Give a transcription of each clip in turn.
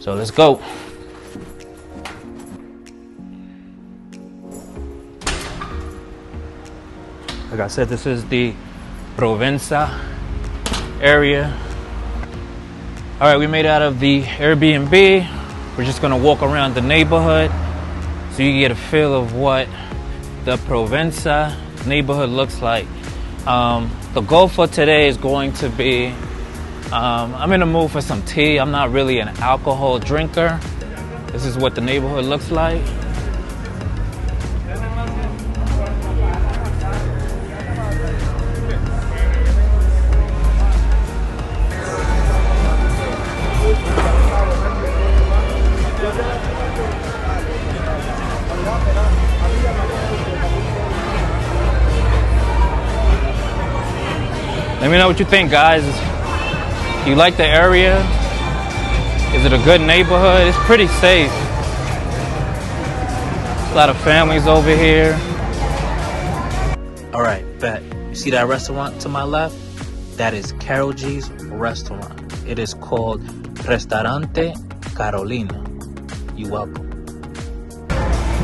So let's go. Like I said, this is the Provenza area. All right, we made it out of the Airbnb. We're just gonna walk around the neighborhood so you get a feel of what the Provenza neighborhood looks like. The goal for today is going to be, I'm in the mood for some tea. I'm not really an alcohol drinker. This is what the neighborhood looks like. Let me know what you think, guys. Do you like the area? Is it a good neighborhood? It's pretty safe. A lot of families over here. All right, bet. You see that restaurant to my left? That is Karol G's Restaurant. It is called Restaurante Carolina. You're welcome.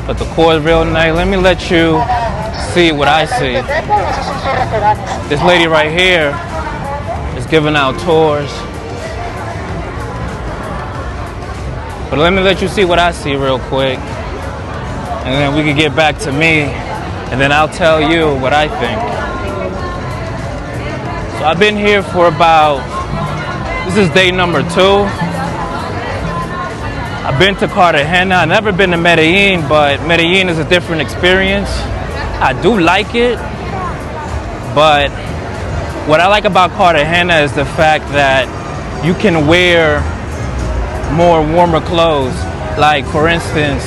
But the core is real nice. Let me let you see what I see. This lady right here is giving out tours. But let me let you see what I see real quick. And then we can get back to me. And then I'll tell you what I think. So I've been here for this is day number 2. I've been to Cartagena. I've never been to Medellin, but Medellin is a different experience. I do like it, but what I like about Cartagena is the fact that you can wear more warmer clothes. Like, for instance,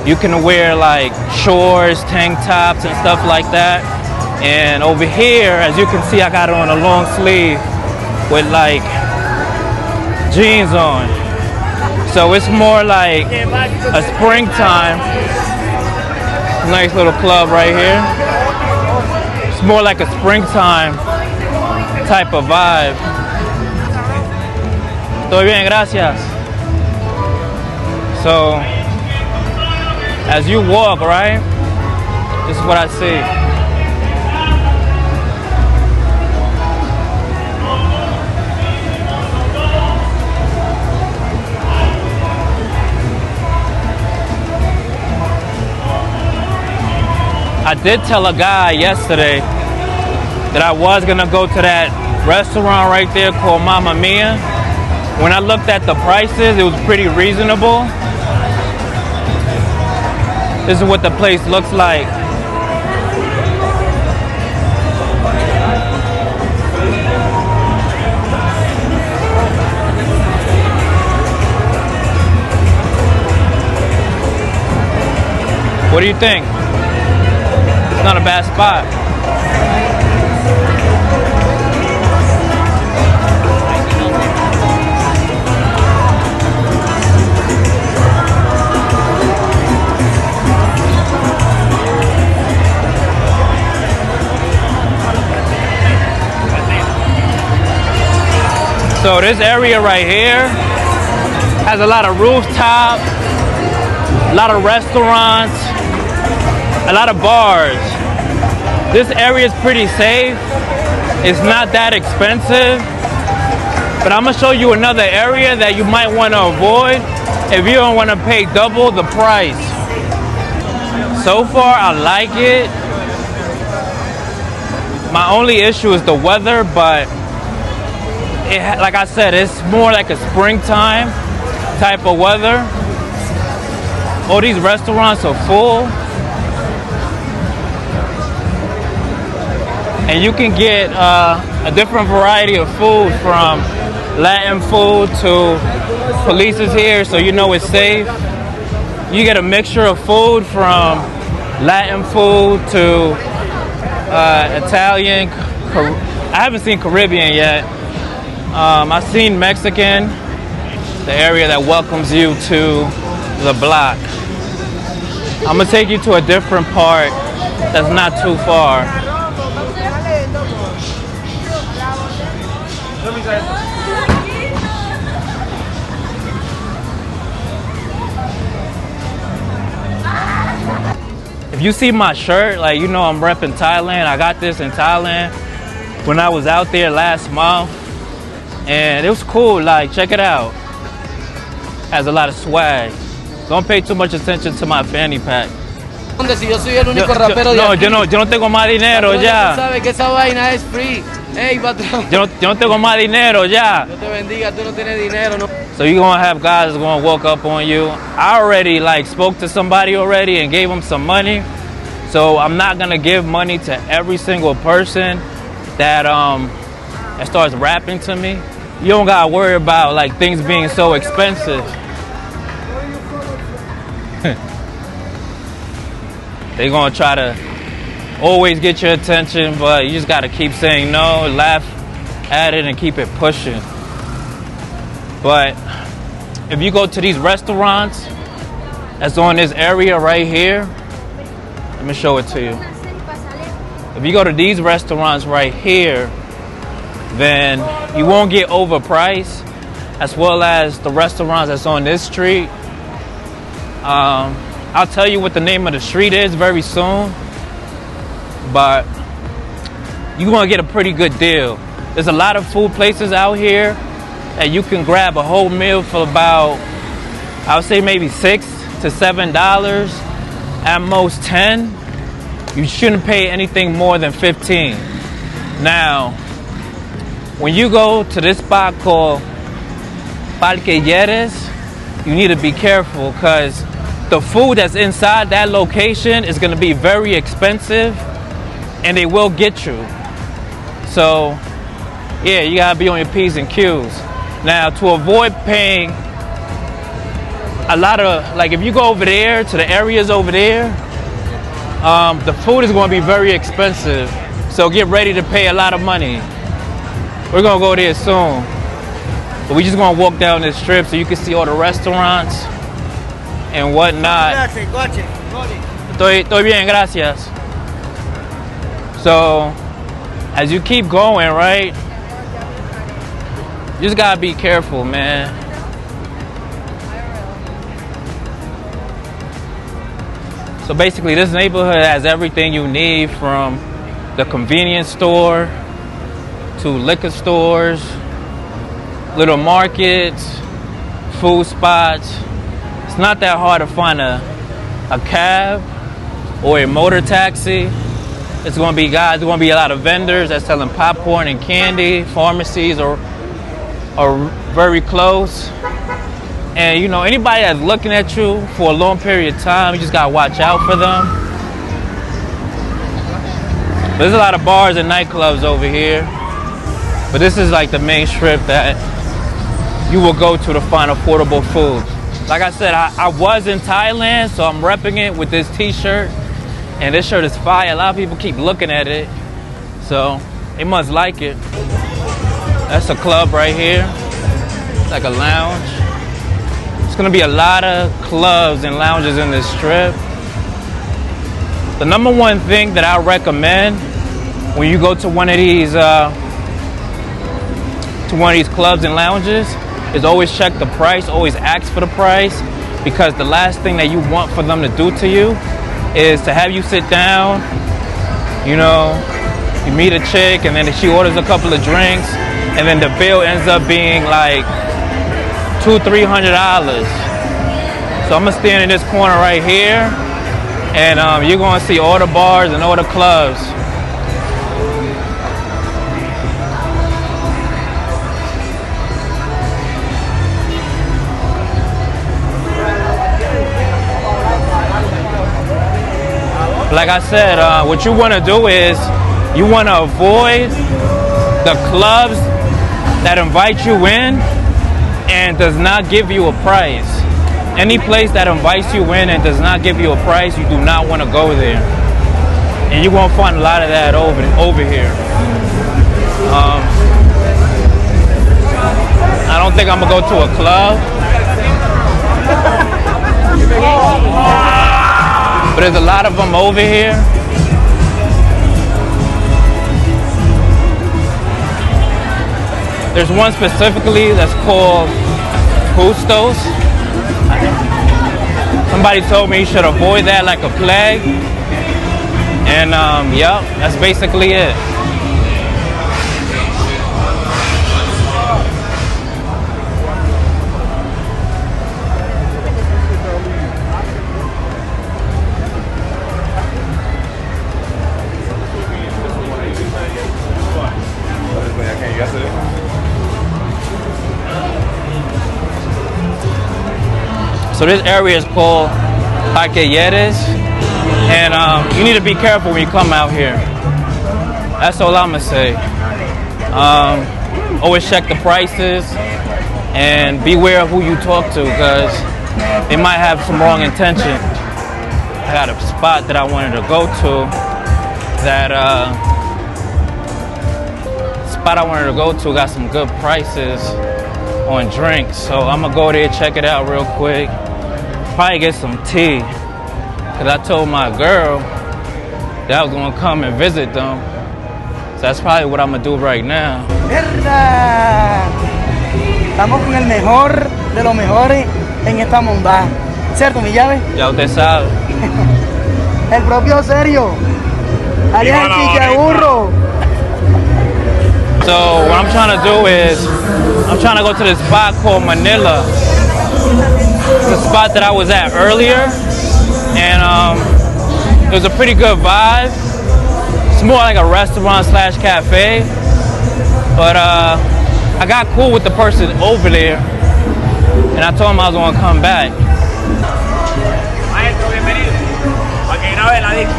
you can wear like shorts, tank tops, and stuff like that. And over here, as you can see, I got on a long sleeve with like jeans on. So it's more like a springtime. Nice little club right here. It's more like a springtime type of vibe. Todo bien, gracias. So, as you walk, right, this is what I see. I did tell a guy yesterday that I was gonna go to that restaurant right there called Mamma Mia. When I looked at the prices, it was pretty reasonable. This is what the place looks like. What do you think? It's not a bad spot. So this area right here has a lot of rooftop, a lot of restaurants, a lot of bars. This area is pretty safe. It's not that expensive. But I'm gonna show you another area that you might want to avoid if you don't want to pay double the price. So far, I like it. My only issue is the weather, but like I said, it's more like a springtime type of weather. All these restaurants are full. And you can get a different variety of food, from Latin food to police is here, so you know it's safe. You get a mixture of food from Latin food to Italian. I haven't seen Caribbean yet. I've seen Mexican, the area that welcomes you to the block. I'm gonna take you to a different part that's not too far. If you see my shirt, like, you know I'm repping Thailand. I got this in Thailand when I was out there last month. And it was cool, like, check it out. Has a lot of swag. Don't pay too much attention to my fanny pack. Si yo soy el único rapero de aquí. Yo no tengo más dinero ya. Tú sabes que esa vaina es free. Hey, patrón. Yo no tengo más dinero ya. Dios te bendiga, tú no tienes dinero, no. So you're gonna have guys that's gonna walk up on you. I already like spoke to somebody already and gave them some money. So I'm not gonna give money to every single person that starts rapping to me. You don't gotta worry about like things being so expensive. They're gonna try to always get your attention, but you just gotta keep saying no, laugh at it, and keep it pushing. But if you go to these restaurants that's on this area right here, let me show it to you. If you go to these restaurants right here, then you won't get overpriced, as well as the restaurants that's on this street. I'll tell you what the name of the street is very soon, but you're gonna get a pretty good deal. There's a lot of food places out here that you can grab a whole meal for about, I would say maybe $6 to $7, at most 10. You shouldn't pay anything more than 15. Now, when you go to this spot called Parque Lleras, you need to be careful because the food that's inside that location is going to be very expensive and they will get you. So, yeah, you got to be on your P's and Q's. Now, to avoid paying a lot of, like if you go over there to the areas over there, the food is going to be very expensive. So get ready to pay a lot of money. We're going to go there soon. But we're just going to walk down this strip so you can see all the restaurants and whatnot. Estoy bien, gracias. So, as you keep going, right, you just gotta be careful, man. So basically, this neighborhood has everything you need, from the convenience store to liquor stores, little markets, food spots. It's not that hard to find a cab or a motor taxi. It's gonna be guys, there's gonna be a lot of vendors that's selling popcorn and candy. Pharmacies are very close. And you know, anybody that's looking at you for a long period of time, you just gotta watch out for them. There's a lot of bars and nightclubs over here, but this is like the main strip that you will go to find affordable food. Like I said, I was in Thailand, so I'm repping it with this t-shirt. And this shirt is fire. A lot of people keep looking at it, so they must like it. That's a club right here. It's like a lounge. There's gonna be a lot of clubs and lounges in this strip. The number one thing that I recommend when you go to one of these clubs and lounges is always check the price, always ask for the price, because the last thing that you want for them to do to you is to have you sit down, you know, you meet a chick and then she orders a couple of drinks and then the bill ends up being like $200-300. So I'm gonna stand in this corner right here and you're gonna see all the bars and all the clubs. Like I said, what you want to do is you want to avoid the clubs that invite you in and does not give you a price. Any place that invites you in and does not give you a price, you do not want to go there. And you're going to find a lot of that over here. I don't think I'm going to go to a club. But there's a lot of them over here. There's one specifically that's called Hustos. somebody told me you should avoid that like a plague. And yep, that's basically it. So this area is called Lleras, and you need to be careful when you come out here. That's all I'm gonna say. Always check the prices and beware of who you talk to, because they might have some wrong intention. I got a spot that I wanted to go to. Got some good prices on drinks, so I'm gonna go there, check it out real quick. Probably get some tea, because I told my girl that I was gonna come and visit them. So that's probably what I'm gonna do right now. ¡Verdad! Estamos con el mejor de los mejores en esta mondada. ¿Cierto, mi llave? Ya usted sabe. El propio Serio. Alias el Chichaburro. So what I'm trying to do is, I'm trying to go to this spot called Manila. It's the spot that I was at earlier, and it was a pretty good vibe. It's more like a restaurant / cafe, but I got cool with the person over there, and I told him I was gonna come back. Maestro, bienvenido. Aquí no ve la disco.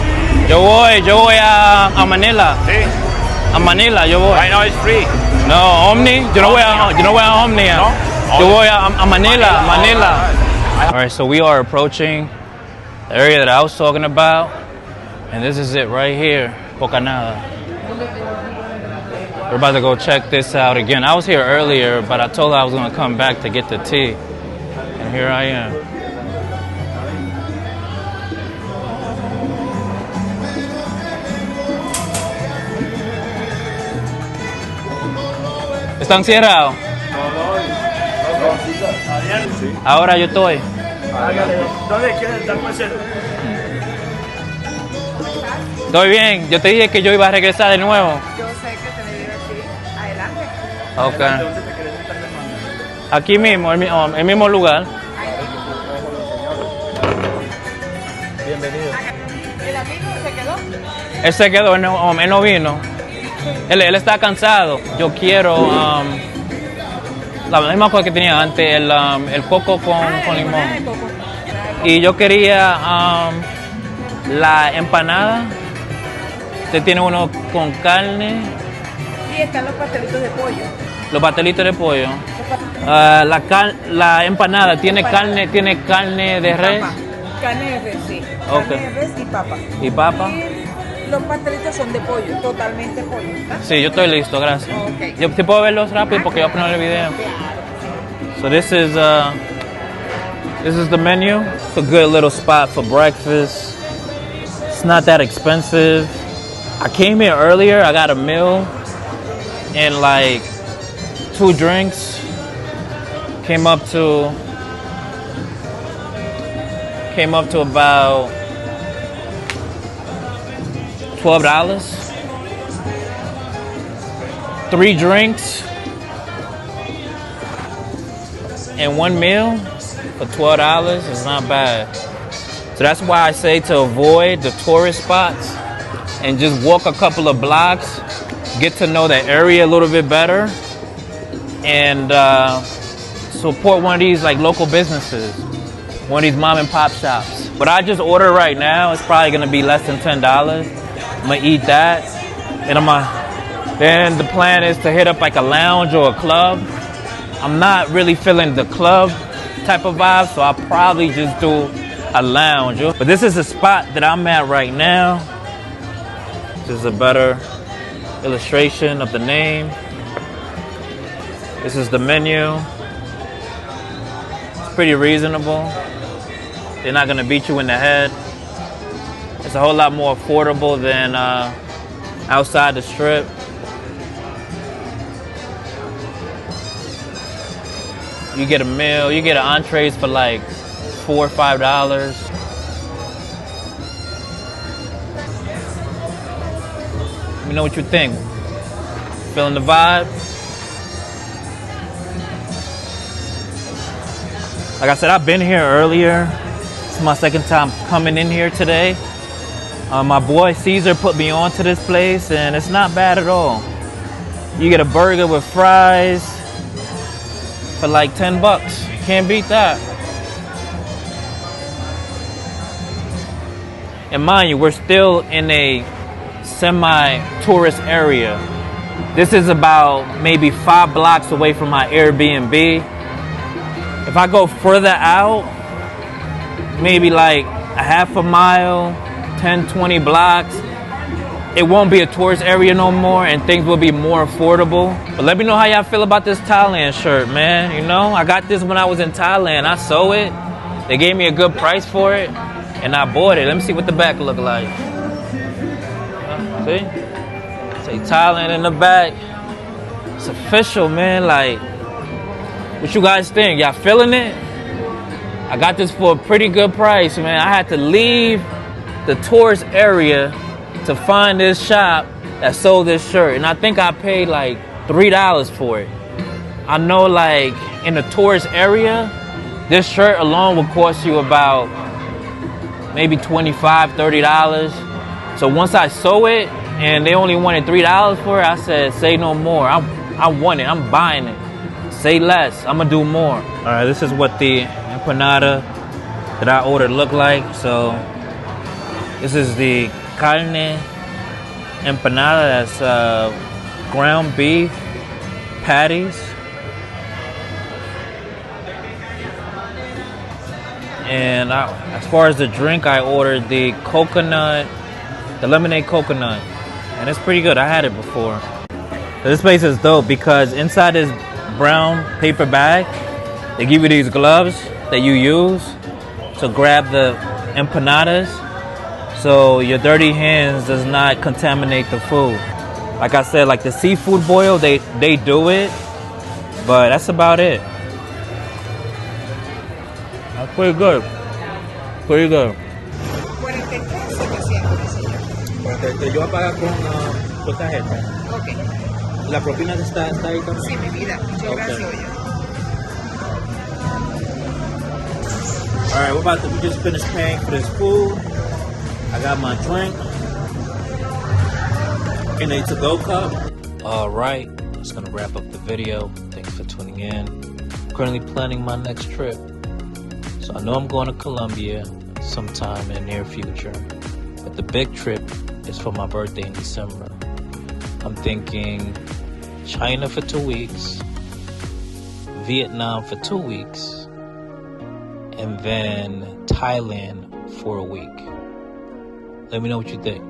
Yo voy a Manila. Sí. A Manila, yo voy. Right now it's free. No, Omni. Yo no voy a Omni. No? Yo voy a Manila. All right, so we are approaching the area that I was talking about, and this is it right here, Bocanada. We're about to go check this out again. I was here earlier, but I told her I was going to come back to get the tea, and here I am. ¿Están cerrados? Ahora yo estoy. ¿Dónde quieres estar más cerca? Estoy bien. Yo te dije que yo iba a regresar de nuevo. Yo sé que te debí decir adelante. Ok. Aquí mismo, en el mismo lugar. Bienvenido. ¿El amigo se quedó? Él se quedó, él no vino. Él está cansado. Yo quiero la misma cosa que tenía antes, el coco con limón. De coco. Y yo quería la empanada. Usted tiene uno con carne. Y están los pastelitos de pollo. Los pastelitos de pollo. La empanada tiene carne de res. Papa. Carne de res, sí. Ok. Carne de res y papa. ¿Y papa? Y los pastelitos son de pollo, totalmente pollo. ¿Verdad? Sí, yo estoy listo, gracias. Ok. Yo te puedo verlos rápido porque voy a poner el video. So this is the menu. It's a good little spot for breakfast. It's not that expensive. I came here earlier. I got a meal and like 2 drinks. Came up to about $12. 3 drinks and 1 meal for $12 is not bad. So that's why I say to avoid the tourist spots and just walk a couple of blocks, get to know the area a little bit better, and support one of these like local businesses, one of these mom and pop shops. What I just ordered right now is probably gonna be less than $10. I'm gonna eat that, and then the plan is to hit up like a lounge or a club. I'm not really feeling the club type of vibe, so I'll probably just do a lounge. But this is the spot that I'm at right now. This is a better illustration of the name. This is the menu. It's pretty reasonable. They're not gonna beat you in the head. It's a whole lot more affordable than outside the strip. You get a meal, you get an entrees for like $4 or $5. Let me know what you think. Feeling the vibe? Like I said, I've been here earlier. It's my second time coming in here today. My boy Caesar put me on to this place, and it's not bad at all. You get a burger with fries for like 10 bucks. Can't beat that. And mind you, we're still in a semi-tourist area. This is about maybe 5 blocks away from my Airbnb. If I go further out, maybe like a half a mile, 10, 20 blocks, it won't be a tourist area no more and things will be more affordable. But let me know how y'all feel about this Thailand shirt, man. You know, I got this when I was in Thailand. I sew it. They gave me a good price for it and I bought it. Let me see what the back look like. See? Say Thailand in the back. It's official, man. Like, what you guys think? Y'all feeling it? I got this for a pretty good price, man. I had to leave the tourist area to find this shop that sold this shirt. And I think I paid like $3 for it. I know like in the tourist area, this shirt alone will cost you about maybe $25, $30. So once I sew it and they only wanted $3 for it, I said, say no more. I want it, I'm buying it. Say less, I'm gonna do more. All right, this is what the empanada that I ordered look like. So this is the carne empanada. That's ground beef patties. And as far as the drink, I ordered the lemonade coconut. And it's pretty good, I had it before. So this place is dope because inside this brown paper bag, they give you these gloves that you use to grab the empanadas so your dirty hands does not contaminate the food. Like I said, like the seafood boil, they do it, but that's about it. That's pretty good. Pretty good. 43,700. Yo voy a pagar con tarjeta. Ok. La propina está ahí también. Sí, mi vida. Muchas gracias, oye. All right, we just finished paying for this food. I got my drink in a to-go cup. All right, that's gonna wrap up the video. Thanks for tuning in. I'm currently planning my next trip. So I know I'm going to Colombia sometime in the near future. But the big trip is for my birthday in December. I'm thinking China for 2 weeks, Vietnam for 2 weeks, and then Thailand for a week. Let me know what you think.